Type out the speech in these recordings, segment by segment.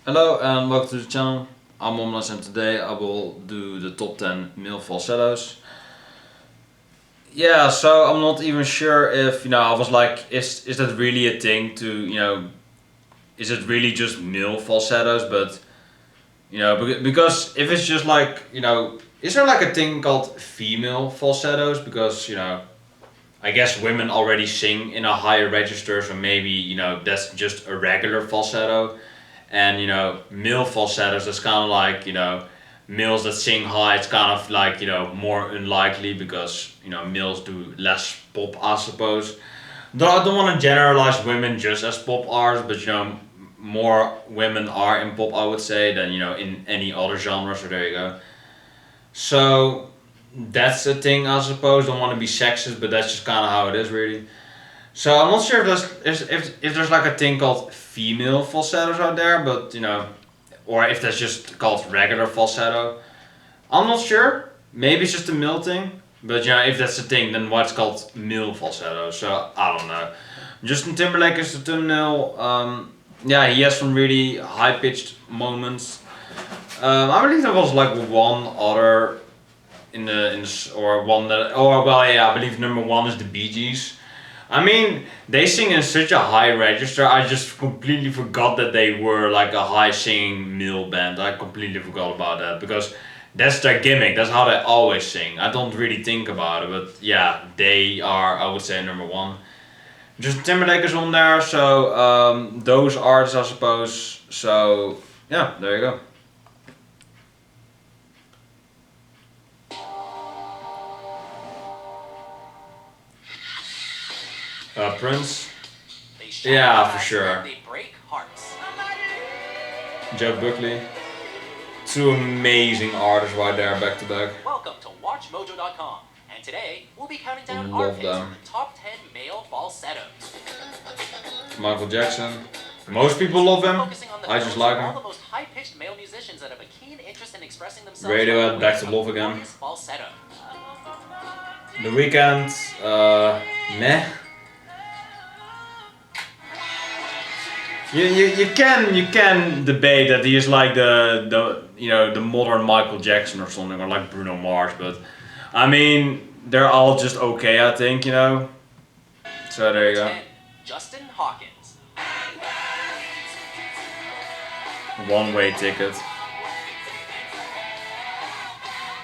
Hello and welcome to the channel. I'm Momlas and today I will do the top 10 male falsettos. Yeah, so I'm not even sure if, I was like, is that really a thing to, is it really just male falsettos? But, because if it's just like, is there like a thing called female falsettos? Because, I guess women already sing in a higher register, so maybe, that's just a regular falsetto. And male falsettos, that's kind of like males that sing high. It's kind of like more unlikely because males do less pop, I suppose. Though I don't want to generalize women just as pop artists, but more women are in pop, I would say, than in any other genre. So there you go. So that's the thing, I suppose. Don't want to be sexist, but that's just kind of how it is, really. So I'm not sure if there's like a thing called female falsettos out there, but or if that's just called regular falsetto. I'm not sure. Maybe it's just a male thing, but if that's the thing, then what's called male falsetto? So I don't know. Justin Timberlake is the thumbnail. Yeah, he has some really high pitched moments. I believe there was like one other or one that I believe number one is the Bee Gees. I mean, they sing in such a high register. I just completely forgot that they were like a high singing male band. I completely forgot about that because that's their gimmick. That's how they always sing. I don't really think about it, but yeah, they are, I would say, number one. Justin Timberlake is on there, so those artists, I suppose. So yeah, there you go. Prince. Yeah, for sure. Jeff Buckley. Two amazing artists right there, back to back. Welcome to WatchMojo.com, and today we'll be counting down Love our picks them. for the top 10 male falsettos. Michael Jackson. Most people love him. Focusing on the I just notes like of all him. the most high-pitched male musicians that have a keen interest in expressing themselves. Radiohead, by Back to way Love of Again. glorious falsetto. The Weeknd. Meh. You can debate that he is like the modern Michael Jackson or something, or like Bruno Mars, but I mean they're all just okay, I think, So there you go. 10. Justin Hawkins. One-way ticket.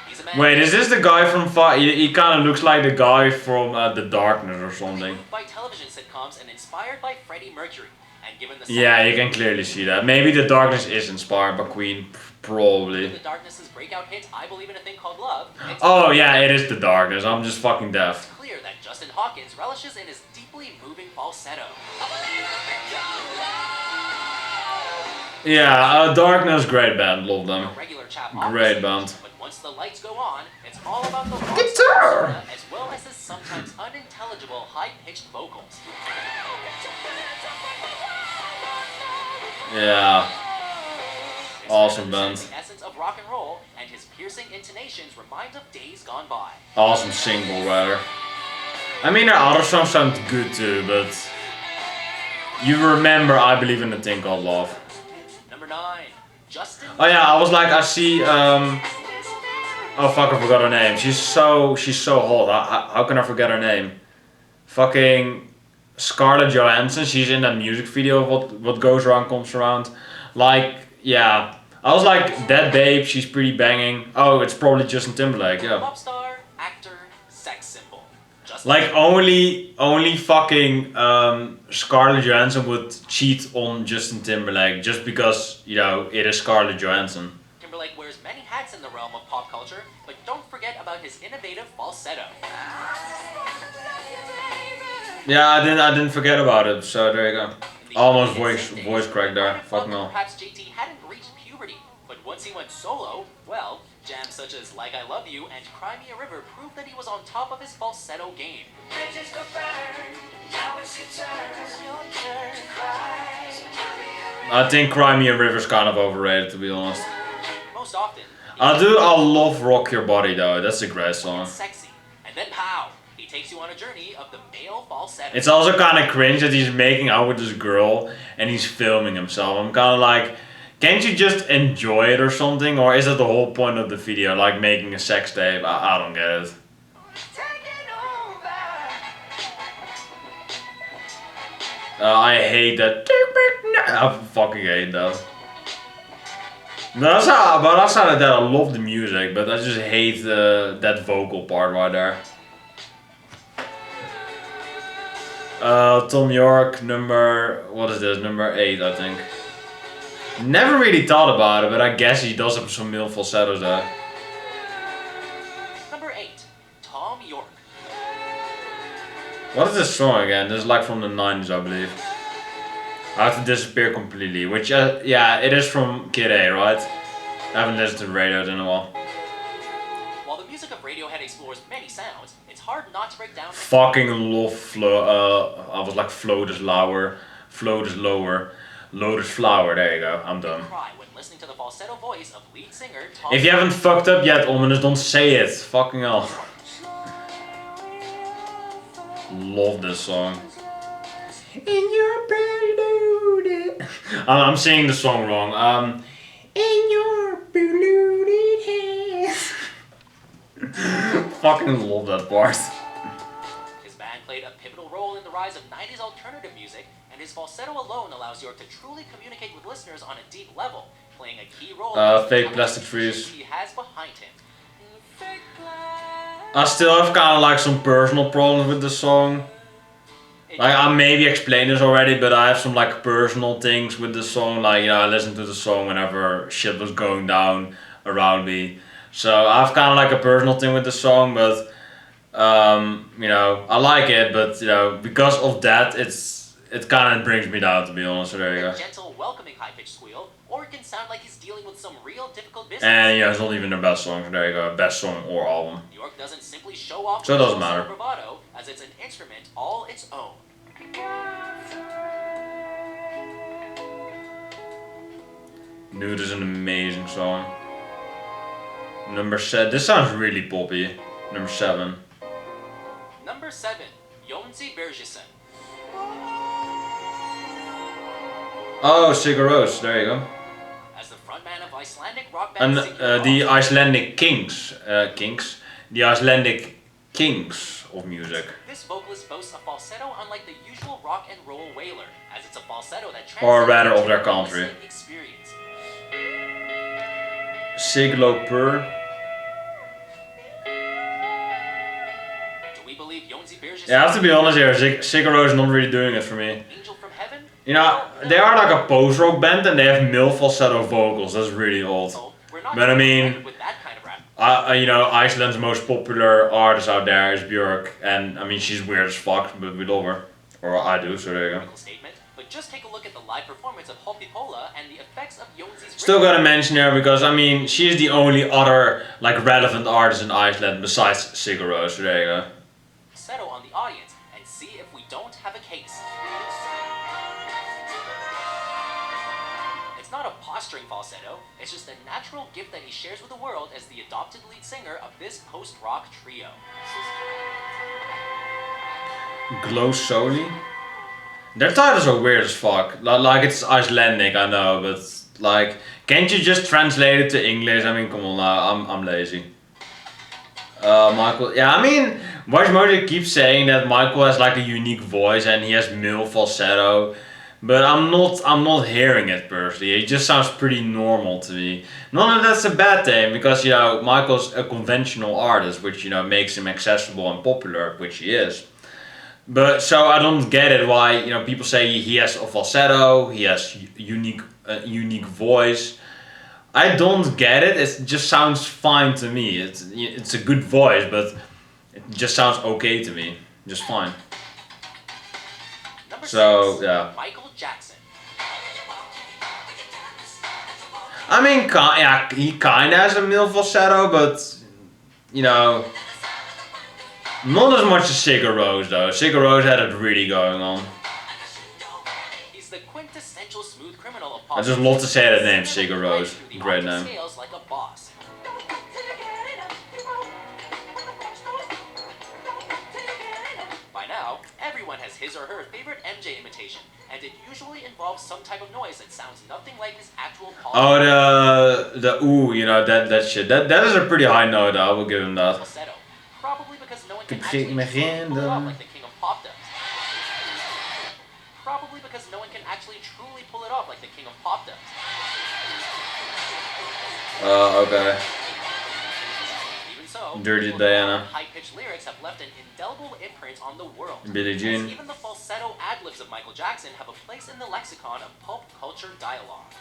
He's a man Wait, is this the guy from he kind of looks like the guy from The Darkness or something. moved by television sitcoms and inspired by Freddie Mercury. And given the Yeah, you can clearly see that. Maybe The Darkness is inspired by Queen, probably. The Darkness's breakout hit, I Believe in a Thing Called Love. Oh yeah, it is The Darkness. I'm just fucking deaf. It's clear that Justin Hawkins relishes in his deeply moving falsetto. Yeah, Darkness, great band, love them. A regular chap Great obviously, band. But once the lights go on, it's all about the raw Guitar! persona as well as his sometimes unintelligible high-pitched vocals. Yeah, This awesome represents band. the essence of rock and roll, and his piercing intonations remind of days gone by. Awesome single, rather. I mean, their other songs sound good too, but you remember I Believe in a Thing Called Love. Number 9, Justin. Oh yeah, I was like, I see, oh fuck, I forgot her name. She's so hot. How can I forget her name? Fucking Scarlett Johansson. She's in that music video of What Goes Around Comes Around. Like, yeah. I was like, that babe, she's pretty banging. Oh, it's probably Justin Timberlake, yeah. Pop star, actor, sex symbol. Justin Like, only fucking Scarlett Johansson would cheat on Justin Timberlake just because, it is Scarlett Johansson. Timberlake wears many hats in the realm of pop culture, but don't forget about his innovative falsetto. Yeah, I didn't forget about it, so there you go. In the Almost early voice 60s, crack there. many Fuck thought that no. perhaps JT hadn't reached puberty, but once he went solo, well, jams such as Like I Love You and Cry Me a River proved that he was on top of his falsetto game. I think Cry Me a River's kind of overrated, to be honest. Most often, I love Rock Your Body though, that's a great song. it's sexy, and then pow, he takes you on a journey of the male falsetto. It's also kind of cringe that he's making out with this girl and he's filming himself. I'm kind of like, Can't you just enjoy it or something? Or is that the whole point of the video? Like making a sex tape? I don't get it. I hate that. I fucking hate that. That's not that I love the music, but I just hate that vocal part right there. Thom Yorke, what is this? Number 8, I think. Never really thought about it, but I guess he does have some male falsettos there. Number 8, Thom Yorke. What is this song again? This is like from the 90s, I believe. I have to disappear completely, which, yeah, it is from Kid A, right? I haven't listened to the radio in a while. While the music of Radiohead explores many sounds, it's hard not to break down. Fucking love I was like float is lower, lotus flower. There you go. I'm done. Cry when listening to the falsetto voice of lead singer Thom. If you haven't fucked up yet, Ominous, don't say it. Fucking hell. Love this song. In your polluted. I'm saying the song wrong. In your polluted hands. Fucking love that part. His band played a pivotal role in the rise of 90s alternative music, and his falsetto alone allows Yorke to truly communicate with listeners on a deep level, playing a key role Fake Plastic Trees. he has behind him. I still have kind of like some personal problems with the song. Like I maybe explained this already, but I have some like personal things with the song. Like, you know, I listened to the song whenever shit was going down around me. So I have kind of like a personal thing with the song, but you know, I like it. But you know, because of that, it kind of brings me down, to be honest. So there you go. Gentle, welcoming high-pitched squeal, or it can sound like he's dealing with some real difficult business. And you know, it's not even their best song. So there you go, best song or album. Yorke doesn't simply show off. So it doesn't matter. Bravado, as it's an instrument all its own. Nude is an amazing song. Number 7. This sounds really poppy. Number 7. Number 7, Jónsi Birgisson. Oh, Sigur Rós. There you go. As the frontman of Icelandic rock band And the Rós, Icelandic the Icelandic kings of music. this vocalist boasts a falsetto unlike the usual rock and roll wailer, as it's a falsetto that Or transcends rather of into their the country. listening experience. Siglo Pur. Do we believe Jónsi Birgisson? Yeah, I have to be honest here. Sigur Rós is not really doing it for me. Angel from Heaven? You know, they are like a post-rock band and they have male falsetto vocals. That's really old. So, we're not But I mean, with that kind of rap. you know, Iceland's most popular artist out there is Björk, and I mean, she's weird as fuck, but we love her. Or I do, so there you go. Statement, but just take a look at the live performance of Hopipola and the effects of Jónsi's Still gotta mention her because, I mean, she's the only other, like, relevant artist in Iceland besides Sigur Rós, so there you go. falsetto on the audience and see if we don't have a case. It's not a posturing falsetto, it's just a natural gift that he shares with the world as the adopted lead singer of this post-rock trio. Glow Soli? Their titles are weird as fuck. Like, it's Icelandic, I know, but, like, can't you just translate it to English? I mean, come on now, I'm lazy. Michael, yeah, I mean, WatchMojo keeps saying that Michael has like a unique voice and he has male falsetto, but I'm not hearing it personally. It just sounds pretty normal to me. Not that that's a bad thing, because you know Michael's a conventional artist, which you know makes him accessible and popular, which he is. But so I don't get it why you know people say he has a falsetto, he has unique voice. I don't get it. It just sounds fine to me. It's a good voice, but it just sounds okay to me. Just fine. Number So, 6, yeah. Michael Jackson. I mean, yeah, he kinda has a male falsetto, but you know, not as much as Sigur Rós though. Sigur Rós had it really going on. He's the quintessential smooth criminal of pop. I just love to say that name, Sigur Rós. Great name. Scales like a boss. By now, everyone has his or her favorite MJ imitation, and it usually involves some type of noise that sounds nothing like his actual pulse. Oh, the ooh, you know, that shit. That is a pretty high note, I will give him that. Falsetto, probably because no one can actually truly pull it off like the King of Pop does. Probably because no one can actually truly pull it off like the King of Pop does. Okay. Even so, Dirty Diana. High-pitched lyrics have left an indelible imprint on the world. Billie Jean. As even the falsetto ad-libs of Michael Jackson have a place in the lexicon of pulp culture dialogue.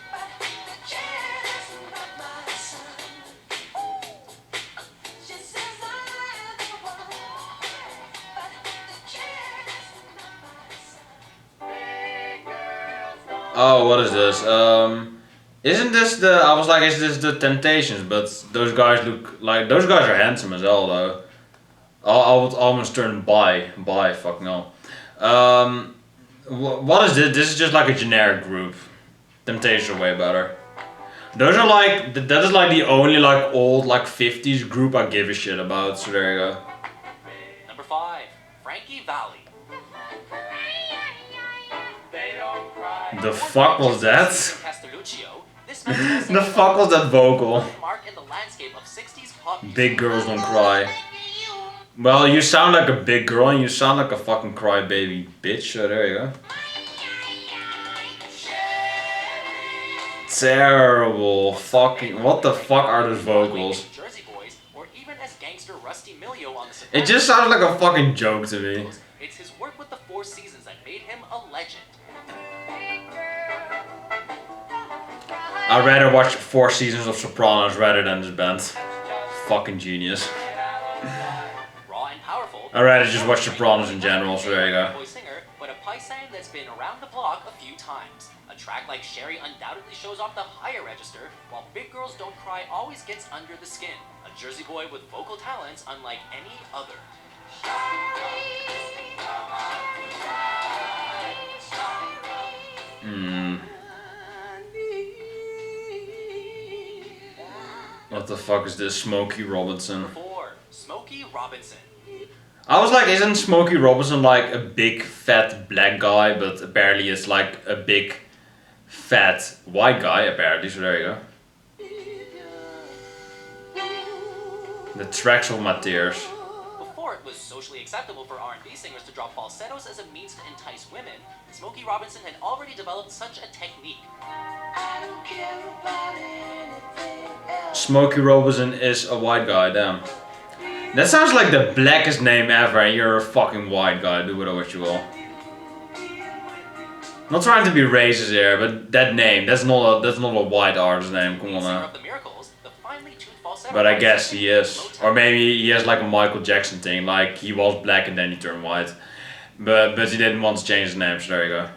Oh, what is this? Isn't this the? I was like, is this the Temptations? But those guys look like those guys are handsome as hell, though. I would almost turn bi. Fuck no. What is this? This is just like a generic group. Temptations are way better. Those are like that is like the only like old like 50s group I give a shit about. So there you go. Number 5, Frankie Valli. The fuck was that? The The fuck was that vocal? Mark in the landscape of 60s pop music. Big girls don't cry. Well, you sound like a big girl and you sound like a fucking crybaby bitch, so there you go. Terrible. Fucking. What the fuck are those vocals? Jersey Boys, or even as gangster Rusty Milio on the It just sounds like a fucking joke to me. It's his work with the Four Seasons that made him a legend. I'd rather watch 4 seasons of Sopranos rather than this band. Fucking genius. Raw and powerful. I'd rather just watch Sopranos in general, so there you go. Singer, but a paisan that's been around the block a few times. A track like Sherry undoubtedly shows off the higher register, while Big Girls Don't Cry always gets under the skin. A Jersey boy with vocal talents unlike any other. What the fuck is this? Smokey Robinson. 4, Smokey Robinson. I was like, isn't Smokey Robinson like a big fat black guy, but apparently it's like a big fat white guy apparently, so there you go. The tracks of my tears. Before it was socially acceptable for R&B singers to drop falsettos as a means to entice women, Smokey Robinson had already developed such a technique. Smokey Robinson is a white guy, damn. That sounds like the blackest name ever and you're a fucking white guy, do with it what you will. Not trying to be racist here, but that name, that's not a white artist name, come on now. But I guess he is. Or maybe he has like a Michael Jackson thing, like he was black and then he turned white. But he didn't want to change his name, so there you go.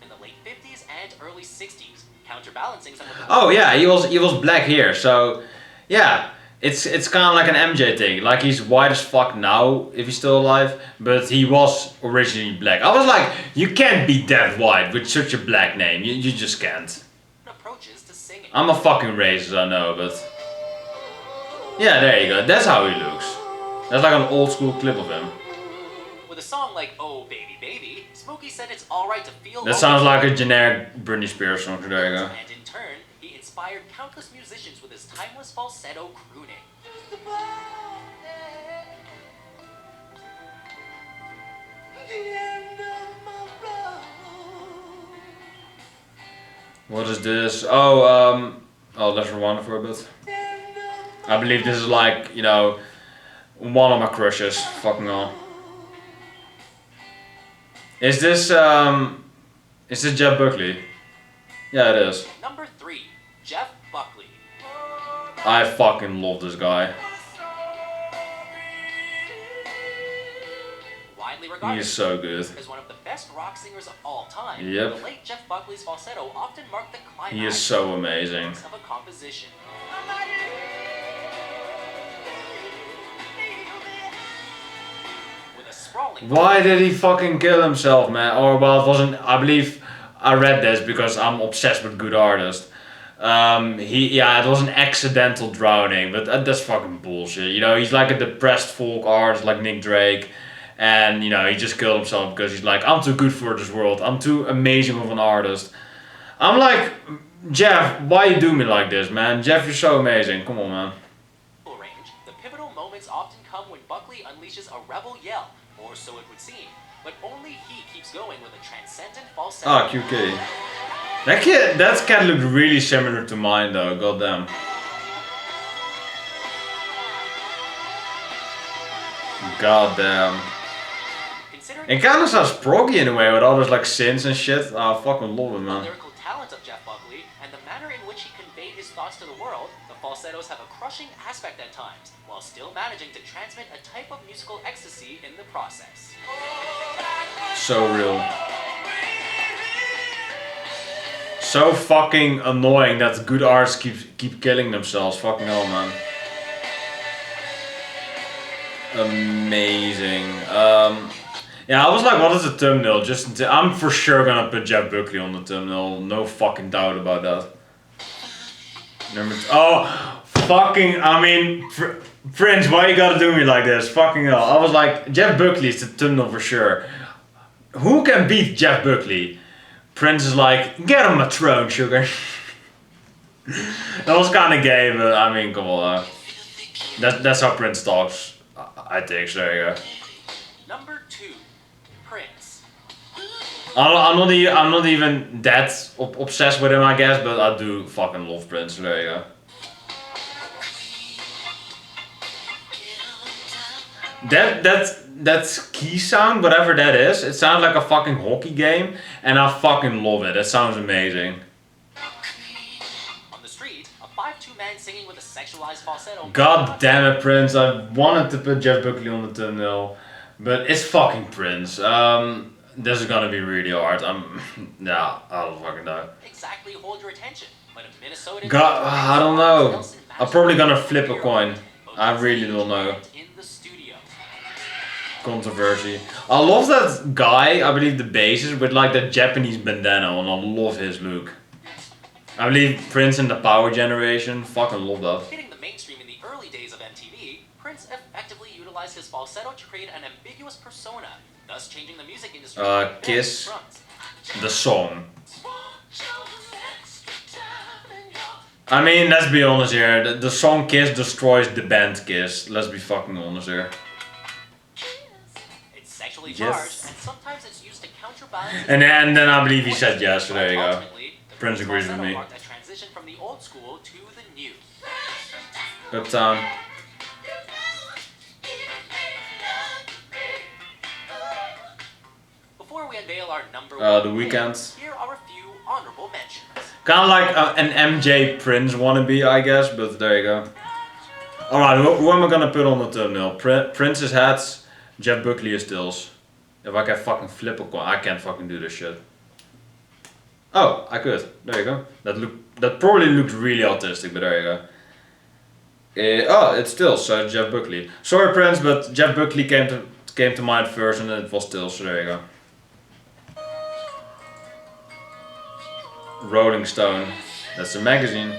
In the late 50s and early 60s, counterbalancing some of the... Oh yeah, he was black here, so yeah. It's kind of like an MJ thing, like he's white as fuck now, if he's still alive, but he was originally black. I was like, you can't be that white with such a black name, you just can't. Approaches to singing. I'm a fucking racist, I know, but... Yeah, there you go, that's how he looks. That's like an old school clip of him. With a song like Oh Baby Baby, Smokey said it's alright to feel... That sounds like a generic Britney Spears song, so there you go. And in turn, he inspired countless musicians with his timeless falsetto crooning. What is this? Oh, let's rewind for a bit. I believe this is like, you know, one of my crushes. Fucking hell. Is this Jeff Buckley? Yeah, it is. Number 3, Jeff Buckley. I fucking love this guy. Widely regarded He is so good. as one of the best rock singers of all time. Yep. The late Jeff Buckley's falsetto often marked the climax He is so amazing. of a composition. With a sprawling... Why did he fucking kill himself, man? Or well, it wasn't. I believe I read this because I'm obsessed with good artists. It was an accidental drowning, but that's fucking bullshit. You know, he's like a depressed folk artist like Nick Drake, and you know he just killed himself because he's like, I'm too good for this world. I'm too amazing of an artist. I'm like, Jeff, why you do me like this, man? Jeff, you're so amazing. Come on, man. Range, the pivotal moments often come when Buckley unleashes a rebel yell, or so it would seem. But only he keeps going with a transcendent falsetto. Ah, QK. That cat looked really similar to mine though. Goddamn. Goddamn. It kind of sounds proggy in a way with all those like synths and shit. I fucking love it, man. The lyrical talent of Jeff Buckley and the manner in which he conveyed his thoughts to the world, the falsettos have a crushing aspect at times, while still managing to transmit a type of musical ecstasy in the process. So real. So fucking annoying that good artists keep killing themselves. Fucking hell, man. Amazing. Yeah, I was like, what is the thumbnail? I'm for sure gonna put Jeff Buckley on the thumbnail. No fucking doubt about that. Fucking, I mean, Prince, why you gotta do me like this? Fucking hell. I was like, Jeff Buckley is the thumbnail for sure. Who can beat Jeff Buckley? Prince is like, get him a throne, sugar. That was kind of gay, but I mean, come on. That's how Prince talks. I think so. There you go. Number 2, Prince. I'm not even that obsessed with him, I guess, but I do fucking love Prince. So there you go. That key sound, whatever that is, it sounds like a fucking hockey game, and I fucking love it. It sounds amazing. On the street, a 5'2" man singing with a sexualized falsetto. God damn it, Prince! I wanted to put Jeff Buckley on the thumbnail, but it's fucking Prince. This is gonna be really hard. I don't fucking know. Exactly, hold your attention. But if Minnesota. God, I don't know. I'm probably gonna flip a coin. I really don't know. Controversy. I love that guy, I believe the bassist, with like that Japanese bandana on. I love his look. I believe Prince in the Power Generation. Fucking love that. Hitting the mainstream in the early days of MTV, Prince effectively utilized his falsetto to create an ambiguous persona, thus changing the music industry. Kiss. The song. I mean, let's be honest here. The song Kiss destroys the band Kiss. Let's be fucking honest here. Sexually charged, and sometimes it's used to counterbalance. And then I believe he said yes, so there you go. Prince agrees with me. A transition from the old school to the new. Uptown. Before we unveil our number one, The Weeknd. Here are a few honorable mentions. Kind of like an MJ Prince wannabe, I guess, but there you go. Alright, who am I gonna put on the thumbnail? Prince's hats. Jeff Buckley is stills. If I can fucking flip a coin, I can't fucking do this shit. Oh, I could. There you go. That probably looked really autistic, but there you go. It's stills, so Jeff Buckley. Sorry, Prince, but Jeff Buckley came to mind first, and it was stills. So there you go. Rolling Stone. That's the magazine.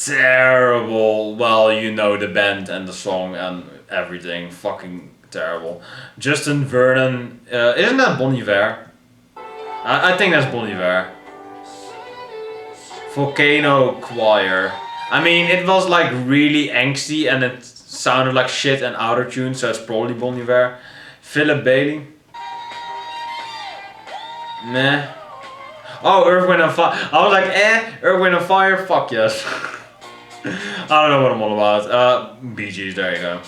Terrible. Well, you know the band and the song and everything. Fucking terrible. Justin Vernon. Isn't that Bon Iver? I think that's Bon Iver. Volcano Choir. I mean, it was like really angsty and it sounded like shit and auto-tuned, so it's probably Bon Iver. Philip Bailey. Meh. Oh, Earth, Wind and Fire. I was like, Earth, Wind and Fire? Fuck yes. I don't know what I'm all about. Bee Gees, there you go.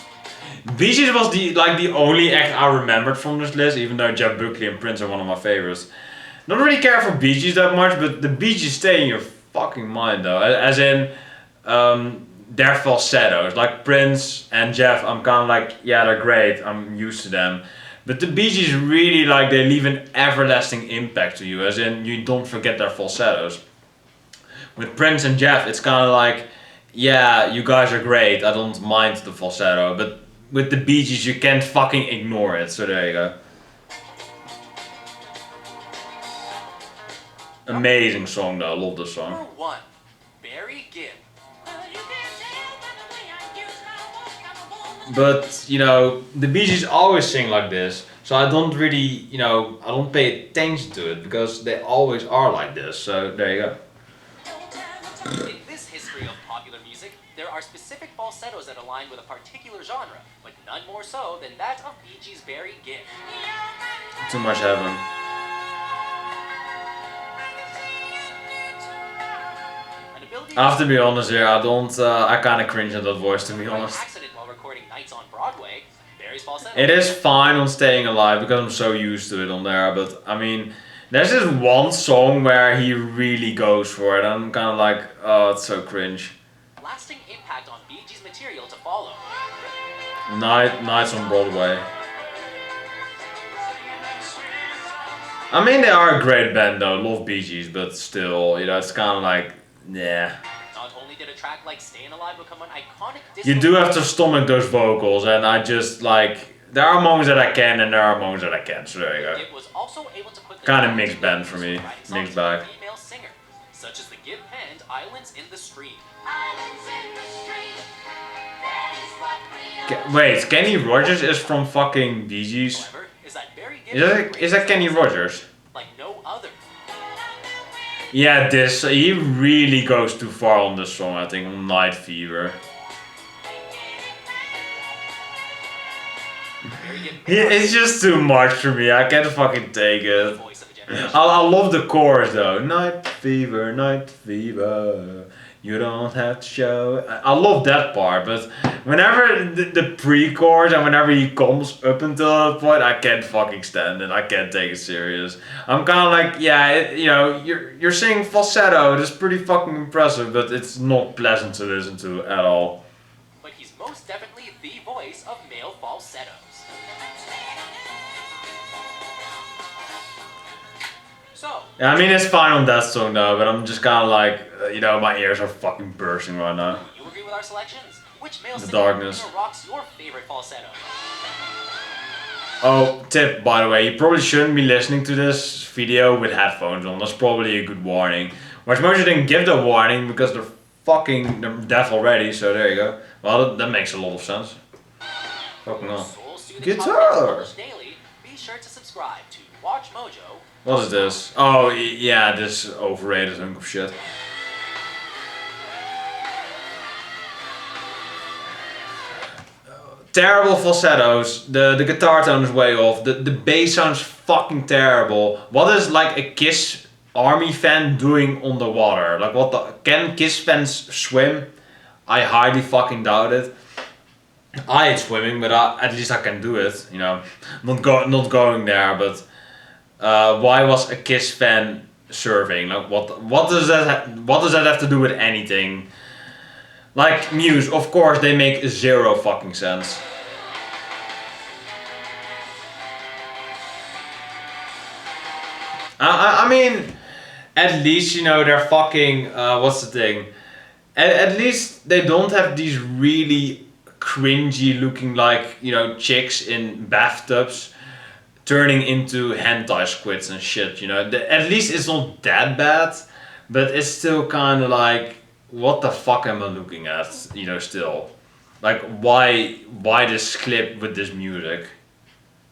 Bee Gees was the only act I remembered from this list, even though Jeff Buckley and Prince are one of my favorites. Don't really care for Bee Gees that much, but the Bee Gees stay in your fucking mind though. As in, their falsettos. Like Prince and Jeff, I'm kind of like, yeah, they're great, I'm used to them. But the Bee Gees really, like, they leave an everlasting impact to you, as in, you don't forget their falsettos. With Prince and Jeff, it's kind of like, yeah, you guys are great, I don't mind the falsetto, but with the Bee Gees you can't fucking ignore it, so there you go. Amazing song though, I love this song. Number 1, Barry Gibb. but you know, the Bee Gees always sing like this, so I don't really, you know, I don't pay attention to it because they always are like this. So there you go. In this history of popular music, there are specific falsettos that align with a particular genre, but none more so than that of Bee Gees' Barry Gibb. Too much heaven. I have to be honest here. I don't. I kind of cringe at that voice, to be honest. Accident while recording Nights on Broadway, Barry's falsetto. It is fine on Staying Alive because I'm so used to it on there. But I mean, there's this one song where he really goes for it. I'm kind of like, oh, it's so cringe. Lasting impact on Bee Gees material to follow. Nights on Broadway. I mean, they are a great band though. Love Bee Gees, but still, you know, it's kind of like, yeah. Not only did a track like Stayin' Alive become an iconic disco, You do have to stomach those vocals, and I just like, there are moments that I can and there are moments that I can't. So there you go. It was also able to put the Kind of mixed band for me. Mixed bag. Female singer, such as the Gibb penned Islands in the Stream. Wait, Kenny Rogers is from fucking Bee Gees? However, is that Barry Gibb Is that Kenny Rogers? like no other. Yeah, he really goes too far on this song, I think, on Night Fever. It's just too much for me, I can't fucking take it. I love the chorus though. Night fever, you don't have to show. I love that part, but whenever the pre-chorus and whenever he comes up until that point, I can't fucking stand it. I can't take it serious. I'm kind of like, yeah, you know, you're singing falsetto. That's pretty fucking impressive, but it's not pleasant to listen to at all. But he's most definitely the voice of male falsettos. So, Yeah, I mean, it's fine on that song though, but I'm just kind of like, you know, my ears are fucking bursting right now. you agree with our selections? Which male The singer darkness. rocks your favorite falsetto? Oh, tip, by the way, you probably shouldn't be listening to this video with headphones on. That's probably a good warning. WatchMojo didn't give the warning because they're deaf already, so there you go. Well, that makes a lot of sense. Fucking hell. Guitar! Daily, be sure to subscribe to WatchMojo. What is this? Oh, yeah, this overrated hunk of shit. Terrible falsettos. The guitar tone is way off. The bass sounds fucking terrible. What is like a Kiss Army fan doing on the water? Like can Kiss fans swim? I highly fucking doubt it. I hate swimming, but at least I can do it. You know, not going there, but. Why was a Kiss fan surfing? Like what does that have to do with anything? Like Muse, of course they make zero fucking sense. I mean, at least, you know, they're fucking what's the thing? At least they don't have these really cringy looking, like, you know, chicks in bathtubs turning into hentai squids and shit, you know. At least it's not that bad, but it's still kind of like, what the fuck am I looking at, you know, still. Like, why this clip with this music?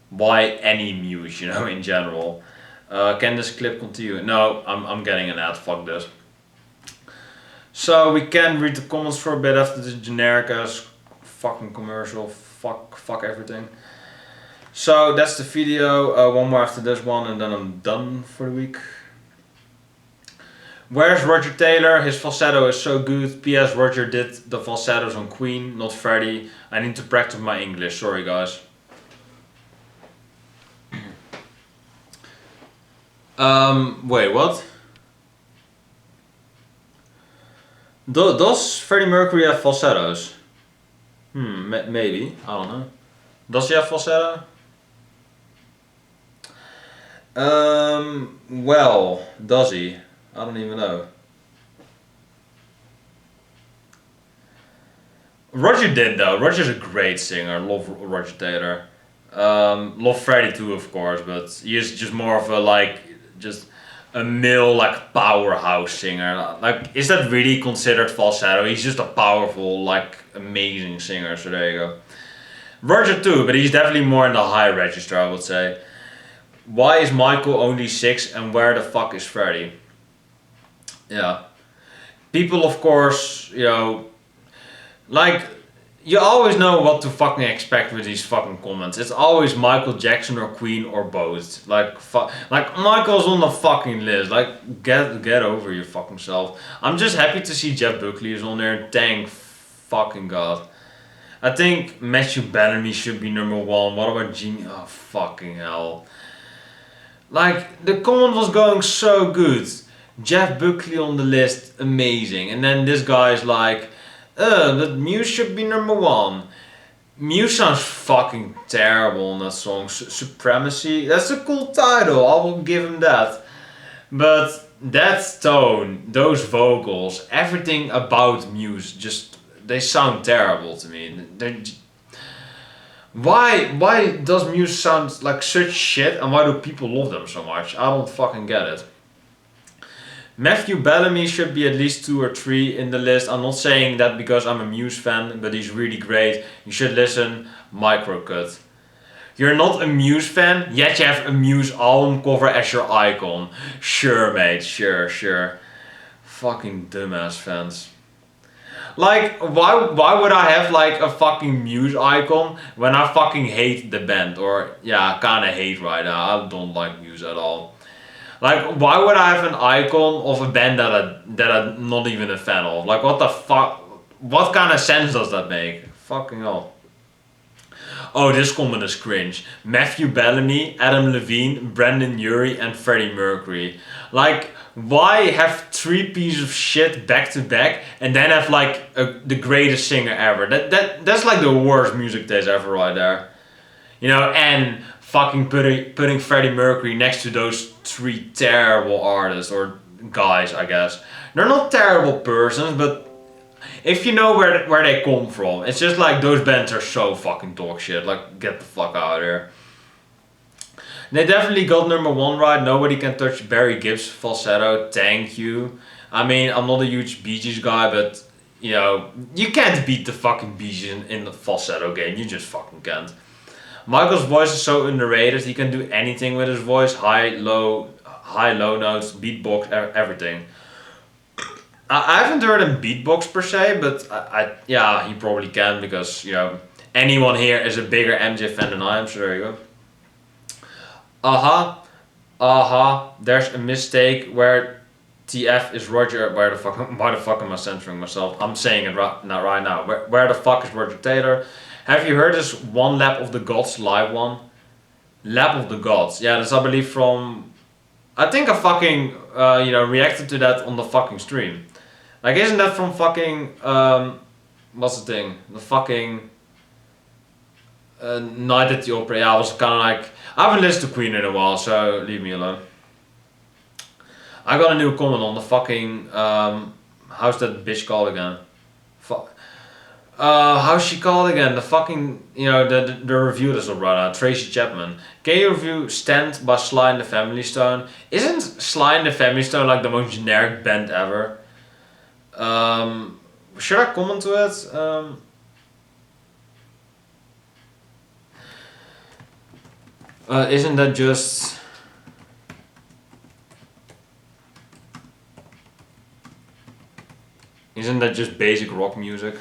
Why any Muse, you know, in general? Can this clip continue? No, I'm getting an ad, fuck this. So we can read the comments for a bit after this generic ass fucking commercial, fuck everything. So that's the video, one more after this one and then I'm done for the week. Where's Roger Taylor? His falsetto is so good. P.S. Roger did the falsettos on Queen, not Freddie. I need to practice my English, sorry guys. Wait, what? Does Freddie Mercury have falsettos? Maybe, I don't know. Does he have falsetto? Well, does he? I don't even know. Roger did though. Roger's a great singer. Love Roger Taylor. Love Freddie too, of course, but he is just more of a just a male powerhouse singer. Like, is that really considered falsetto? He's just a powerful, amazing singer. So there you go. Roger too, but he's definitely more in the high register, I would say. Why is Michael only 6 and where the fuck is Freddie? Yeah. People, of course, like, you always know what to fucking expect with these fucking comments. It's always Michael Jackson or Queen or both. Like, like Michael's on the fucking list. Like, get over your fucking self. I'm just happy to see Jeff Buckley is on there. Thank fucking God. I think Matthew Bellamy should be number 1. What about Genie? Oh, fucking hell. Like, the comment was going so good. Jeff Buckley on the list, amazing. And then this guy's like, that Muse should be number 1. Muse sounds fucking terrible on that song. Supremacy, that's a cool title, I will give him that. But that tone, those vocals, everything about Muse, just, they sound terrible to me. Why does Muse sound like such shit and why do people love them so much? I don't fucking get it. Matthew Bellamy should be at least 2 or 3 in the list. I'm not saying that because I'm a Muse fan, but he's really great. You should listen. Microcut. You're not a Muse fan, yet you have a Muse album cover as your icon. Sure, mate. Sure. Fucking dumbass fans. Like, why would I have like a fucking Muse icon when I fucking hate the band? Or, yeah, I kinda hate right now. I don't like Muse at all. Like, why would I have an icon of a band that I'm not even a fan of? Like, what the fuck? What kind of sense does that make? Fucking hell. Oh, this comment is cringe. Matthew Bellamy, Adam Levine, Brandon Urie, and Freddie Mercury. Like, why have 3 pieces of shit back to back and then have like the greatest singer ever? That's like the worst music taste ever right there. And fucking putting Freddie Mercury next to those 3 terrible artists, or guys, I guess. They're not terrible persons, but if you know where they come from, it's just like those bands are so fucking dog shit. Like, get the fuck out of here. They definitely got number 1 right. Nobody can touch Barry Gibb's falsetto. Thank you. I mean, I'm not a huge Bee Gees guy, but you can't beat the fucking Bee Gees in the falsetto game. You just fucking can't. Michael's voice is so underrated. He can do anything with his voice. High, low notes, beatbox, everything. I haven't heard him beatbox per se, but yeah, he probably can because, anyone here is a bigger MJ fan than I am, so there you go. There's a mistake where TF is Roger. Why the fuck am I censoring myself? I'm saying it right now. Where the fuck is Roger Taylor? Have you heard this One Lap of the Gods live one? Lap of the Gods. Yeah, that's I believe from... I think I fucking, reacted to that on the fucking stream. Like, isn't that from fucking, what's the thing? The fucking... Night at the Opera. Yeah, I was kind of like... I haven't listened to Queen in a while, so leave me alone. I got a new comment on the fucking... how's that bitch called again? How's she called again? The fucking, the review that's up right now, Tracy Chapman. Can you review Stand by Sly and the Family Stone? Isn't Sly and the Family Stone like the most generic band ever? Should I comment to it? Isn't that just... Isn't that just basic rock music?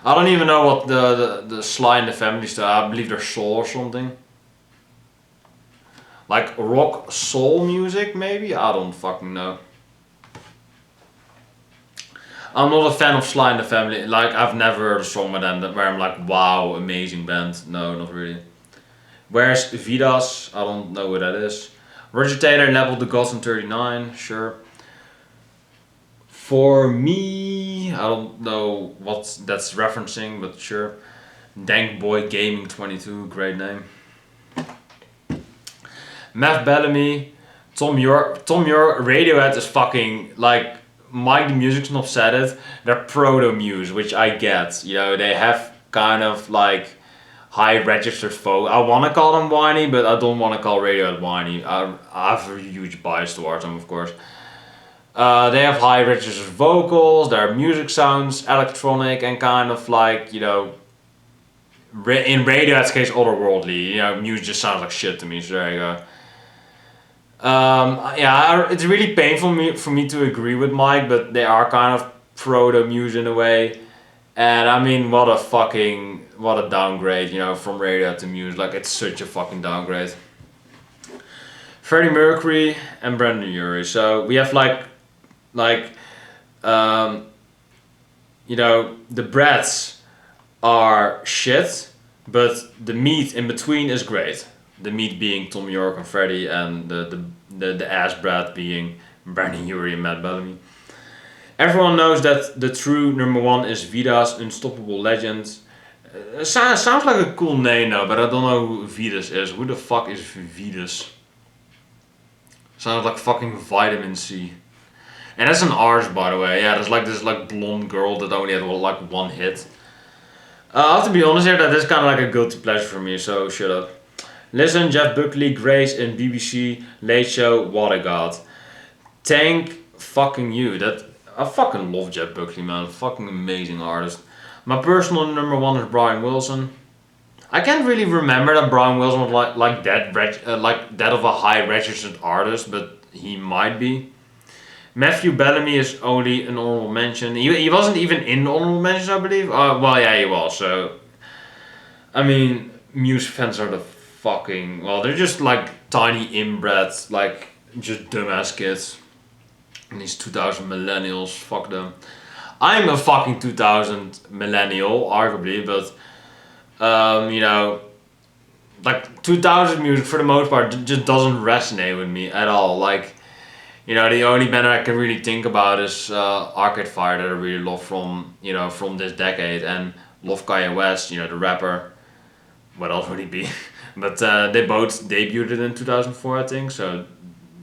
I don't even know what the Sly and the Family Stone, I believe they're soul or something. Like rock soul music maybe? I don't fucking know. I'm not a fan of Sly and the Family. Like, I've never heard a song by them where I'm like, wow, amazing band. No, not really. Where's Vidas? I don't know what that is. Roger Taylor, Level the Gods in 39, sure. For me, I don't know what that's referencing, but sure. Dank Boy Gaming 22, great name. Matt Bellamy, Thom Yorke, Radiohead is fucking like, Mike the Music Snob said it, they're proto-Muse, which I get. They have kind of like high registered folk. I want to call them whiny, but I don't want to call Radiohead whiny. I have a huge bias towards them, of course. They have high registered vocals, their music sounds electronic and kind of like, you know, in Radiohead's case, otherworldly. You know, music just sounds like shit to me, so there you go. It's really painful for me to agree with Mike, but they are kind of proto-Muse in a way. And I mean, what a downgrade, you know, from Radiohead to Muse. Like, it's such a fucking downgrade. Freddie Mercury and Brandon Urie. So we have you know, the breads are shit, but the meat in between is great. The meat being Thom Yorke and Freddie, and the ass bread being Brandon Urie and Matt Bellamy. Everyone knows that the true number one is Vida's Unstoppable Legend. Sounds like a cool name though, but I don't know who Vidas is. Who the fuck is Vidas? Sounds like fucking vitamin C. And that's an artist, by the way. Yeah, there's like this like blonde girl that only had like one hit. I have to be honest here, that is kind of like a guilty pleasure for me, so shut up. Listen, Jeff Buckley, Grace in BBC Late Show, what a god. Thank fucking you. I fucking love Jeff Buckley, man. Fucking amazing artist. My personal number one is Brian Wilson. I can't really remember that Brian Wilson was like that of a high registered artist, but he might be. Matthew Bellamy is only an honorable mention. He wasn't even in the honorable mentions, I believe. Well, yeah, he was. So, I mean, Muse fans are the fucking, well, they're just like tiny inbred, like just dumbass kids. And these 2000 millennials, fuck them. I'm a fucking 2000 millennial, arguably, but you know, like 2000 music for the most part just doesn't resonate with me at all. Like, you know, the only band I can really think about is Arcade Fire, that I really love from, you know, from this decade, and love Kanye West, you know, the rapper. What else would he be? But they both debuted in 2004, I think. So,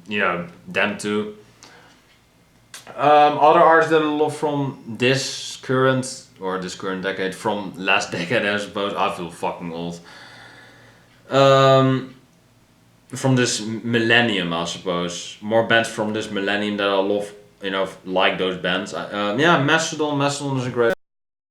you know, them two. Other artists that I love from this current decade, from last decade, I suppose. I feel fucking old. From this millennium, I suppose. More bands from this millennium that I love, you know, like those bands. Yeah, Mastodon is a great.